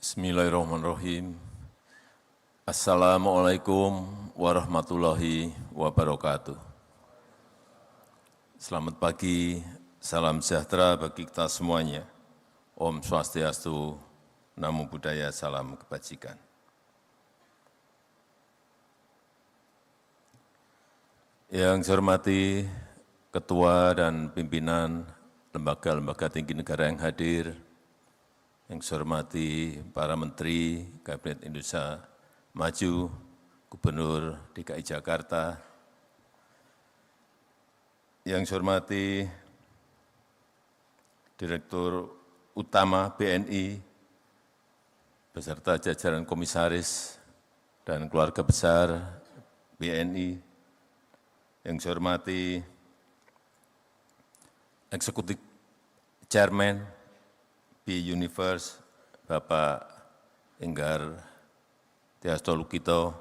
Bismillahirrahmanirrahim. Assalamualaikum warahmatullahi wabarakatuh. Selamat pagi, salam sejahtera bagi kita semuanya. Om Swastiastu, Namo Buddhaya, salam kebajikan. Yang saya hormati Ketua dan Pimpinan Lembaga-Lembaga Tinggi Negara yang hadir, yang saya hormati para Menteri Kabinet Indonesia Maju, Gubernur DKI Jakarta, yang saya hormati Direktur Utama BNI, beserta jajaran komisaris dan keluarga besar BNI, yang saya hormati Eksekutif Chairman B-Universe, Bapak Enggar Tiasto Lukito,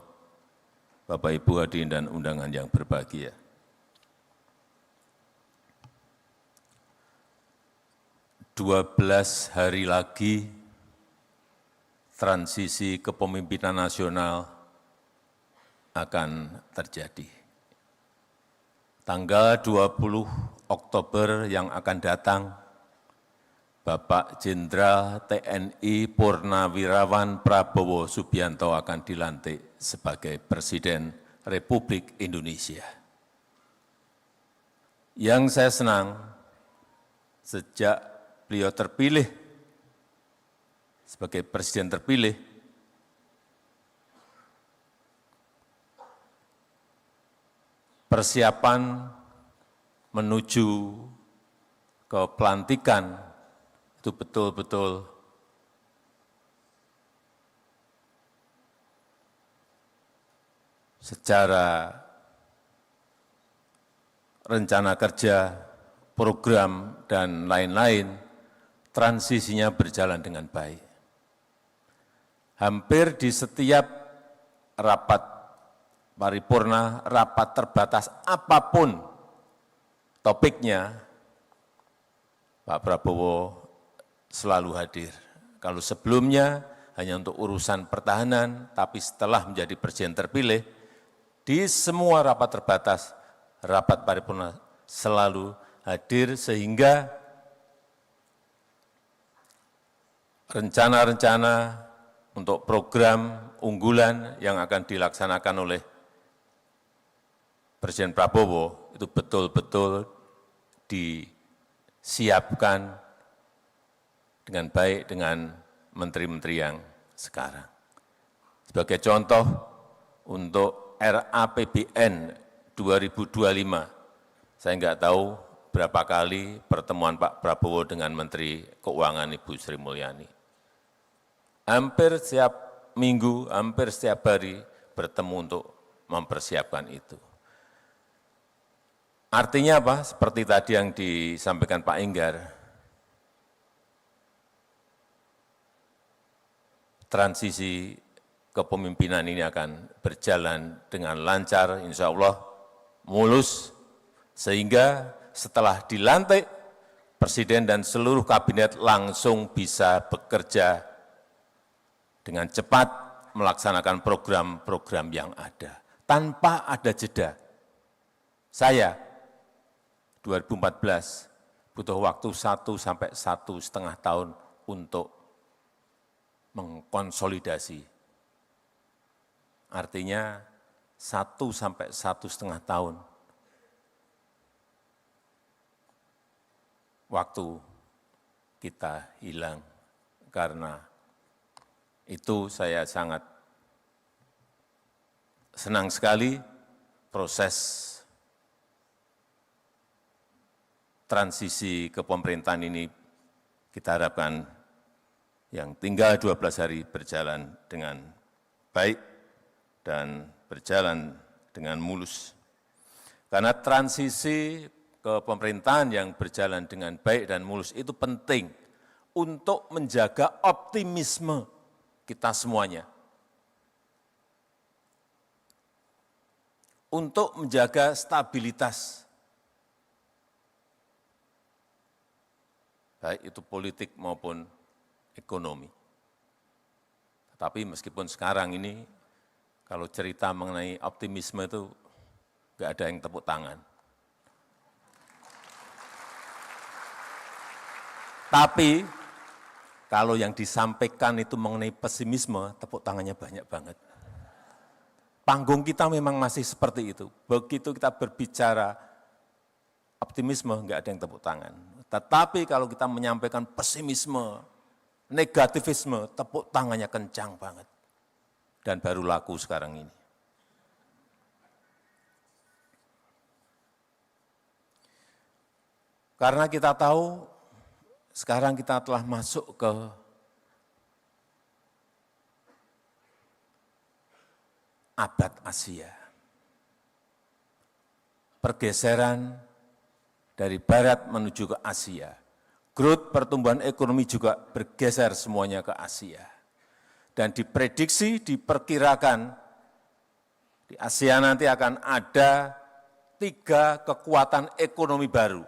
Bapak Ibu hadirin dan undangan yang berbahagia. Dua 12 hari lagi transisi kepemimpinan nasional akan terjadi. Tanggal 20 Oktober yang akan datang, Bapak Jenderal TNI Purnawirawan Prabowo Subianto akan dilantik sebagai Presiden Republik Indonesia. Yang saya senang, sejak beliau terpilih sebagai Presiden terpilih, persiapan menuju ke pelantikan itu betul-betul secara rencana kerja, program, dan lain-lain, transisinya berjalan dengan baik. Hampir di setiap rapat paripurna, rapat terbatas apapun topiknya, Pak Prabowo selalu hadir. Kalau sebelumnya hanya untuk urusan pertahanan, tapi setelah menjadi presiden terpilih, di semua rapat terbatas, rapat paripurna selalu hadir sehingga rencana-rencana untuk program unggulan yang akan dilaksanakan oleh Presiden Prabowo itu betul-betul disiapkan dengan baik dengan menteri-menteri yang sekarang. Sebagai contoh, untuk RAPBN 2025, saya enggak tahu berapa kali pertemuan Pak Prabowo dengan Menteri Keuangan Ibu Sri Mulyani. Hampir setiap minggu, hampir setiap hari bertemu untuk mempersiapkan itu. Artinya apa? Seperti tadi yang disampaikan Pak Enggar, transisi kepemimpinan ini akan berjalan dengan lancar, insya Allah mulus, sehingga setelah dilantik, Presiden dan seluruh kabinet langsung bisa bekerja dengan cepat melaksanakan program-program yang ada, tanpa ada jeda. Saya 2014 butuh waktu 1 sampai 1,5 tahun untuk mengkonsolidasi. Artinya 1 sampai 1,5 tahun waktu kita hilang. Karena itu saya sangat senang sekali proses transisi kepemerintahan ini kita harapkan yang tinggal 12 hari berjalan dengan baik dan berjalan dengan mulus. Karena transisi kepemerintahan yang berjalan dengan baik dan mulus itu penting untuk menjaga optimisme kita semuanya. Untuk menjaga stabilitas, baik itu politik maupun ekonomi. Tapi meskipun sekarang ini, kalau cerita mengenai optimisme itu nggak ada yang tepuk tangan. Tapi kalau yang disampaikan itu mengenai pesimisme, tepuk tangannya banyak banget. Panggung kita memang masih seperti itu. Begitu kita berbicara optimisme, nggak ada yang tepuk tangan. Tetapi kalau kita menyampaikan pesimisme, negativisme, tepuk tangannya kencang banget. Dan baru laku sekarang ini. Karena kita tahu sekarang kita telah masuk ke abad Asia. Pergeseran dari barat menuju ke Asia. Growth pertumbuhan ekonomi juga bergeser semuanya ke Asia. Dan diprediksi, diperkirakan di Asia nanti akan ada 3 kekuatan ekonomi baru.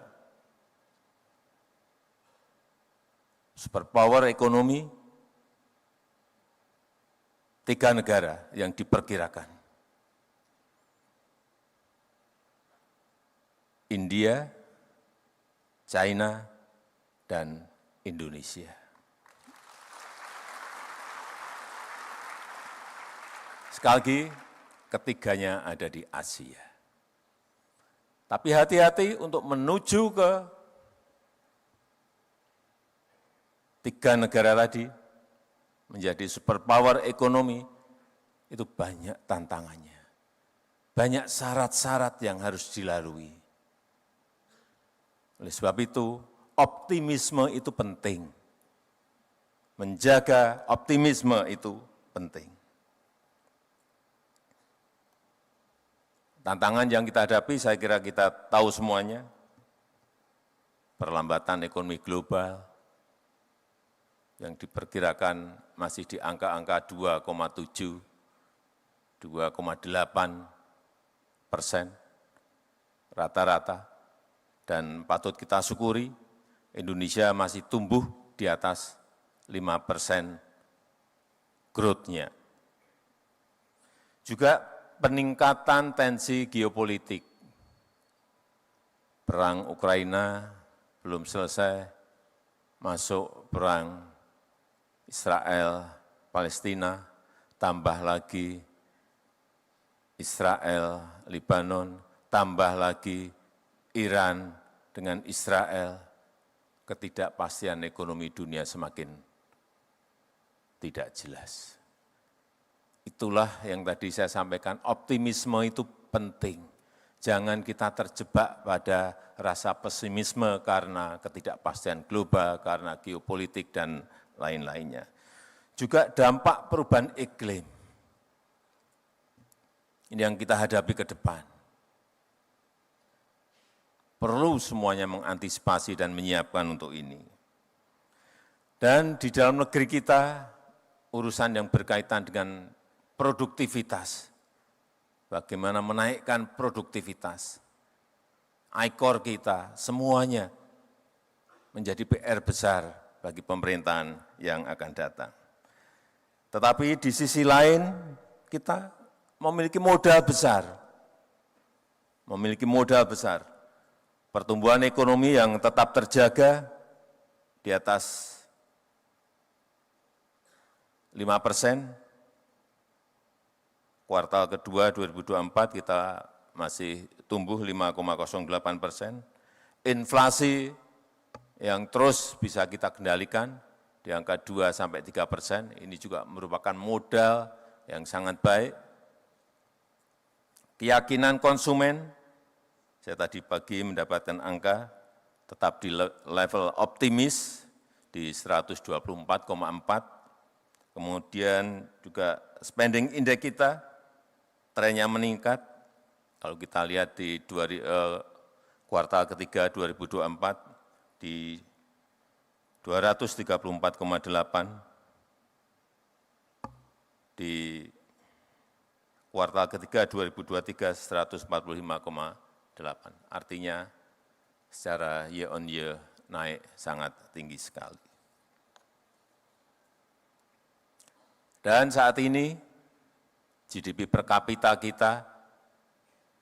Superpower ekonomi, 3 negara yang diperkirakan. India, China, dan Indonesia. Sekali lagi, ketiganya ada di Asia. Tapi hati-hati untuk menuju ke 3 negara tadi, menjadi superpower ekonomi, itu banyak tantangannya. Banyak syarat-syarat yang harus dilalui. Oleh sebab itu, optimisme itu penting. Menjaga optimisme itu penting. Tantangan yang kita hadapi, saya kira kita tahu semuanya. Perlambatan ekonomi global, yang diperkirakan masih di angka-angka 2,7, 2,8% rata-rata. Dan patut kita syukuri, Indonesia masih tumbuh di atas 5% growth-nya. Juga peningkatan tensi geopolitik. Perang Ukraina belum selesai, masuk perang Israel, Palestina, tambah lagi Israel, Lebanon, tambah lagi Iran dengan Israel, ketidakpastian ekonomi dunia semakin tidak jelas. Itulah yang tadi saya sampaikan, optimisme itu penting. Jangan kita terjebak pada rasa pesimisme karena ketidakpastian global, karena geopolitik, dan lain-lainnya. Juga dampak perubahan iklim. Ini yang kita hadapi ke depan. Perlu semuanya mengantisipasi dan menyiapkan untuk ini. Dan di dalam negeri kita, urusan yang berkaitan dengan produktivitas. Bagaimana menaikkan produktivitas. ICOR kita, semuanya menjadi PR besar bagi pemerintahan yang akan datang. Tetapi di sisi lain, kita memiliki modal besar. Memiliki modal besar. Pertumbuhan ekonomi yang tetap terjaga di atas 5%. Kuartal kedua 2024 kita masih tumbuh 5,08%. Inflasi yang terus bisa kita kendalikan di angka 2-3%, ini juga merupakan modal yang sangat baik. Keyakinan konsumen, saya tadi pagi mendapatkan angka, tetap di level optimis di 124,4. Kemudian juga spending index kita, trennya meningkat. Kalau kita lihat di kuartal ketiga 2024, di 234,8, di kuartal ketiga 2023 145,8. Artinya secara year on year naik sangat tinggi sekali. Dan saat ini GDP per kapita kita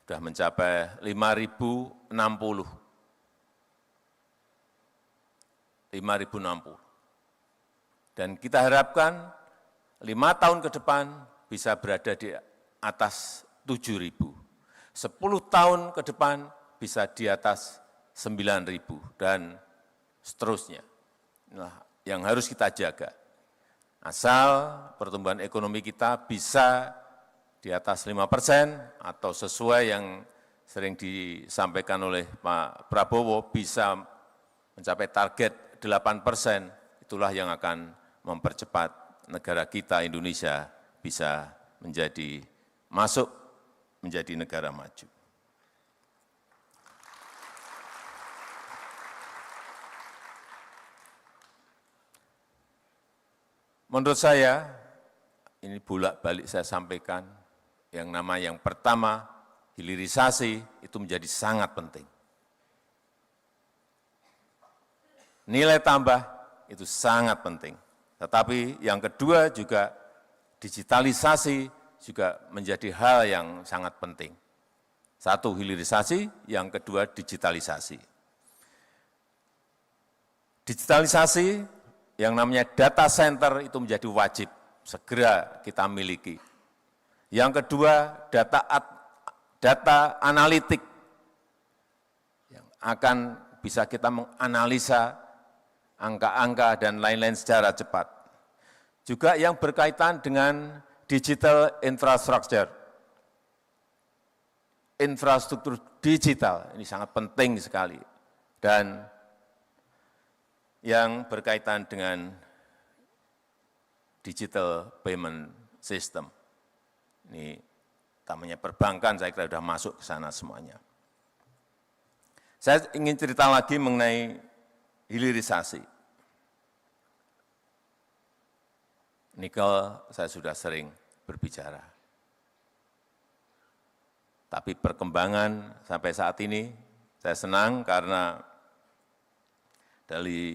sudah mencapai 5.060. 5.060. Dan kita harapkan 5 tahun ke depan bisa berada di atas 7.000. 10 tahun ke depan bisa di atas 9.000 dan seterusnya. Inilah yang harus kita jaga. Asal pertumbuhan ekonomi kita bisa di atas 5% atau sesuai yang sering disampaikan oleh Pak Prabowo bisa mencapai target 8%, itulah yang akan mempercepat negara kita Indonesia bisa masuk menjadi negara maju. Menurut saya, ini bolak-balik saya sampaikan, yang pertama, hilirisasi itu menjadi sangat penting. Nilai tambah itu sangat penting. Tetapi yang kedua juga digitalisasi juga menjadi hal yang sangat penting. Satu, hilirisasi, yang kedua digitalisasi. Digitalisasi yang namanya data center itu menjadi wajib segera kita miliki. Yang kedua, data analitik yang akan bisa kita menganalisa angka-angka dan lain-lain secara cepat. Juga yang berkaitan dengan digital infrastructure. Infrastruktur digital ini sangat penting sekali. Dan yang berkaitan dengan digital payment system. Ini namanya perbankan, saya kira sudah masuk ke sana semuanya. Saya ingin cerita lagi mengenai hilirisasi. Nikel saya sudah sering berbicara. Tapi perkembangan sampai saat ini saya senang karena dari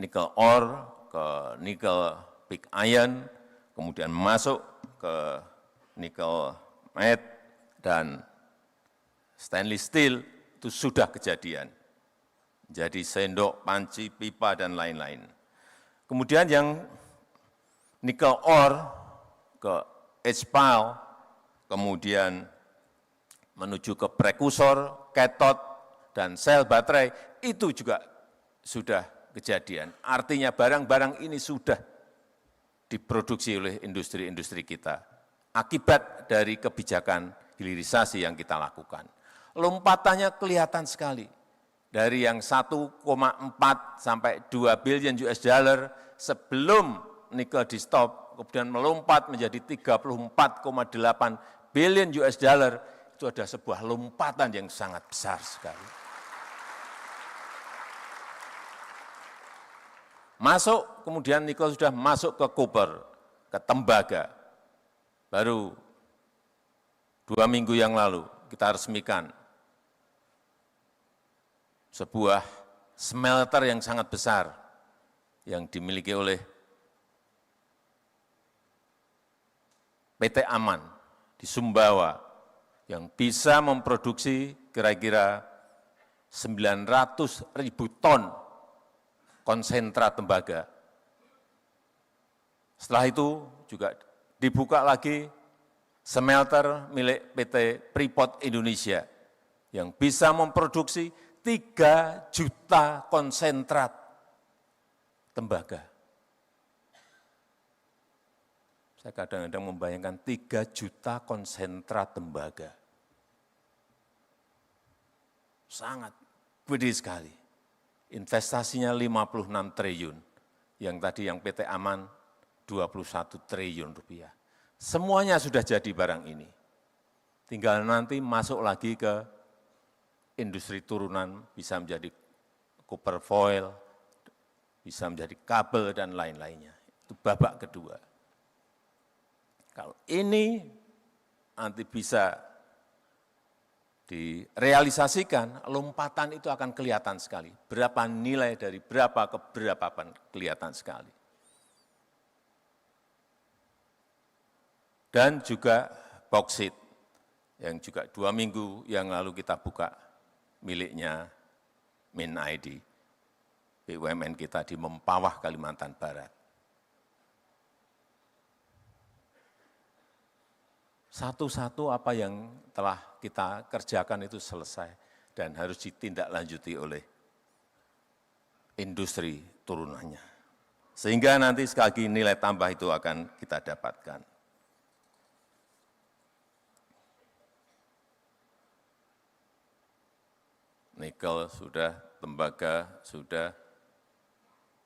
nikel ore ke nikel pig iron, kemudian masuk ke nikel matte dan stainless steel itu sudah kejadian. Jadi sendok, panci, pipa, dan lain-lain. Kemudian yang nikel ore ke HPAL, kemudian menuju ke prekursor, cathode, dan sel baterai, itu juga sudah kejadian. Artinya barang-barang ini sudah diproduksi oleh industri-industri kita. Akibat dari kebijakan hilirisasi yang kita lakukan. Lompatannya kelihatan sekali. Dari yang 1,4 sampai 2 billion US dollar sebelum nikel di stop, kemudian melompat menjadi 34,8 billion US dollar, itu ada sebuah lompatan yang sangat besar sekali. Masuk, kemudian nikel sudah masuk ke koper, ke tembaga. Baru 2 minggu yang lalu kita resmikan sebuah smelter yang sangat besar yang dimiliki oleh PT Aman di Sumbawa yang bisa memproduksi kira-kira 900.000 ton konsentrat tembaga. Setelah itu juga dibuka lagi smelter milik PT Freeport Indonesia yang bisa memproduksi 3 juta konsentrat tembaga. Saya kadang-kadang membayangkan 3 juta konsentrat tembaga. Sangat gede sekali. Investasinya 56 triliun. Yang tadi yang PT Aman 21 triliun rupiah. Semuanya sudah jadi barang ini. Tinggal nanti masuk lagi ke industri turunan, bisa menjadi copper foil, bisa menjadi kabel dan lain-lainnya. Itu babak kedua. Kalau ini nanti bisa direalisasikan, lompatan itu akan kelihatan sekali. Berapa nilai dari berapa ke berapa kelihatan sekali. dan juga boksit yang juga 2 minggu yang lalu kita buka miliknya MinID, BUMN kita di Mempawah, Kalimantan Barat. Satu-satu apa yang telah kita kerjakan itu selesai dan harus ditindaklanjuti oleh industri turunannya. Sehingga nanti sekali lagi nilai tambah itu akan kita dapatkan. Nikel sudah, tembaga sudah,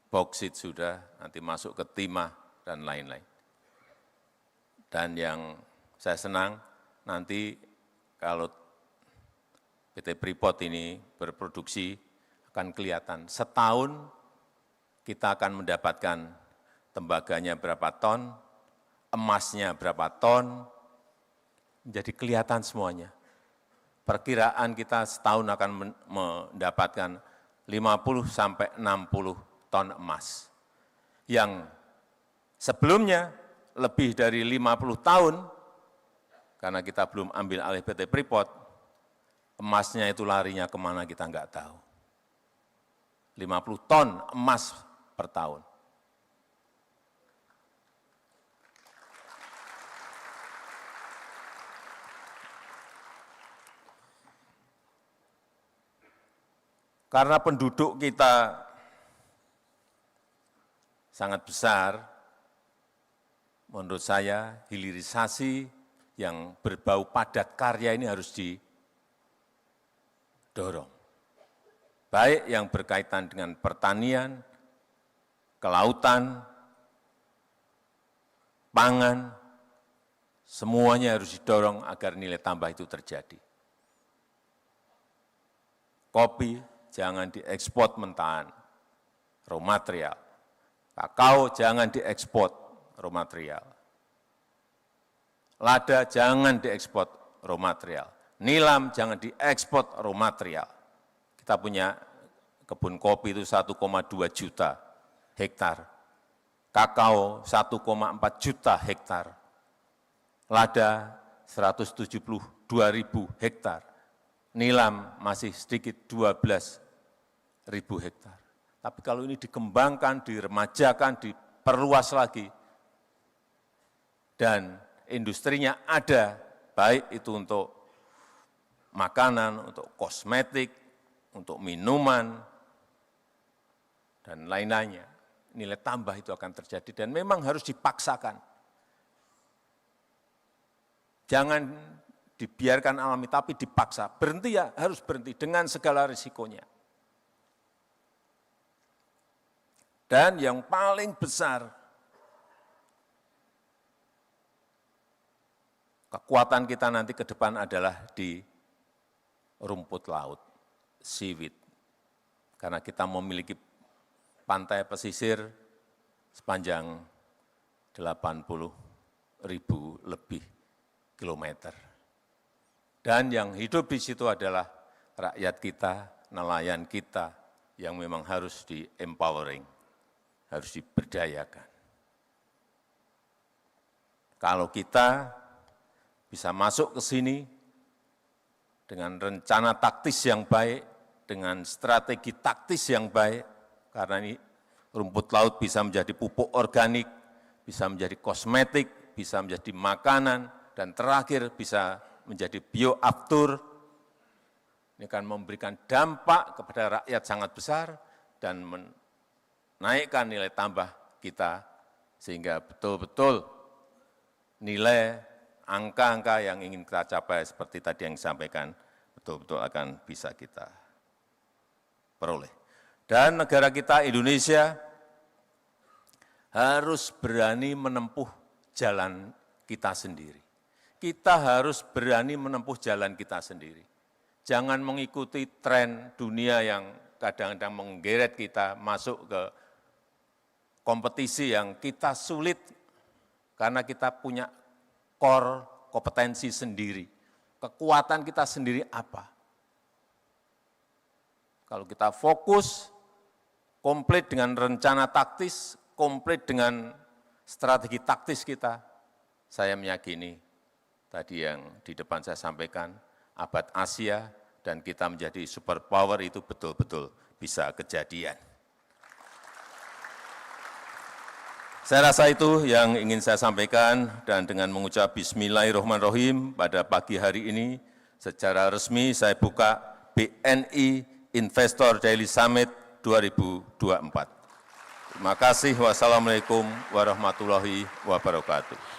boksit sudah, nanti masuk ke timah dan lain-lain. Dan yang saya senang nanti kalau PT Freeport ini berproduksi akan kelihatan setahun kita akan mendapatkan tembaganya berapa ton, emasnya berapa ton, menjadi kelihatan semuanya. Perkiraan kita setahun akan mendapatkan 50 sampai 60 ton emas. Yang sebelumnya lebih dari 50 tahun, karena kita belum ambil alih PT Freeport, emasnya itu larinya kemana kita enggak tahu. 50 ton emas per tahun. Karena penduduk kita sangat besar, menurut saya hilirisasi yang berbau padat karya ini harus didorong. Baik yang berkaitan dengan pertanian, kelautan, pangan, semuanya harus didorong agar nilai tambah itu terjadi. Kopi jangan diekspor mentahan, raw material. Kakao jangan diekspor, raw material. Lada jangan diekspor raw material. Nilam jangan diekspor raw material. Kita punya kebun kopi itu 1,2 juta hektar. Kakao 1,4 juta hektar. Lada 172.000 hektar. Nilam masih sedikit 12.000 hektar. Tapi kalau ini dikembangkan, diremajakan, diperluas lagi, dan industrinya ada, baik itu untuk makanan, untuk kosmetik, untuk minuman, dan lain-lainnya. Nilai tambah itu akan terjadi dan memang harus dipaksakan. Jangan dibiarkan alami, tapi dipaksa. Berhenti ya, harus berhenti dengan segala risikonya. Dan yang paling besar, kekuatan kita nanti ke depan adalah di rumput laut, seaweed. Karena kita memiliki pantai pesisir sepanjang 80.000 lebih kilometer. Dan yang hidup di situ adalah rakyat kita, nelayan kita, yang memang harus di-empowering, harus diberdayakan. Kalau kita bisa masuk ke sini dengan rencana taktis yang baik, dengan strategi taktis yang baik, karena ini rumput laut bisa menjadi pupuk organik, bisa menjadi kosmetik, bisa menjadi makanan, dan terakhir bisa menjadi bioaftur. Ini akan memberikan dampak kepada rakyat sangat besar dan menaikkan nilai tambah kita, sehingga betul-betul nilai angka-angka yang ingin kita capai seperti tadi yang disampaikan betul-betul akan bisa kita peroleh. Dan negara kita Indonesia harus berani menempuh jalan kita sendiri. Kita harus berani menempuh jalan kita sendiri. Jangan mengikuti tren dunia yang kadang-kadang menggeret kita masuk ke kompetisi yang kita sulit karena kita punya core kompetensi sendiri. Kekuatan kita sendiri apa? Kalau kita fokus, komplit dengan rencana taktis, komplit dengan strategi taktis kita, Saya meyakini tadi yang di depan saya sampaikan, abad Asia dan kita menjadi superpower itu betul-betul bisa kejadian. Saya rasa itu yang ingin saya sampaikan, dan dengan mengucap Bismillahirrahmanirrahim pada pagi hari ini, secara resmi saya buka BNI Investor Daily Summit 2024. Terima kasih. Wassalamualaikum warahmatullahi wabarakatuh.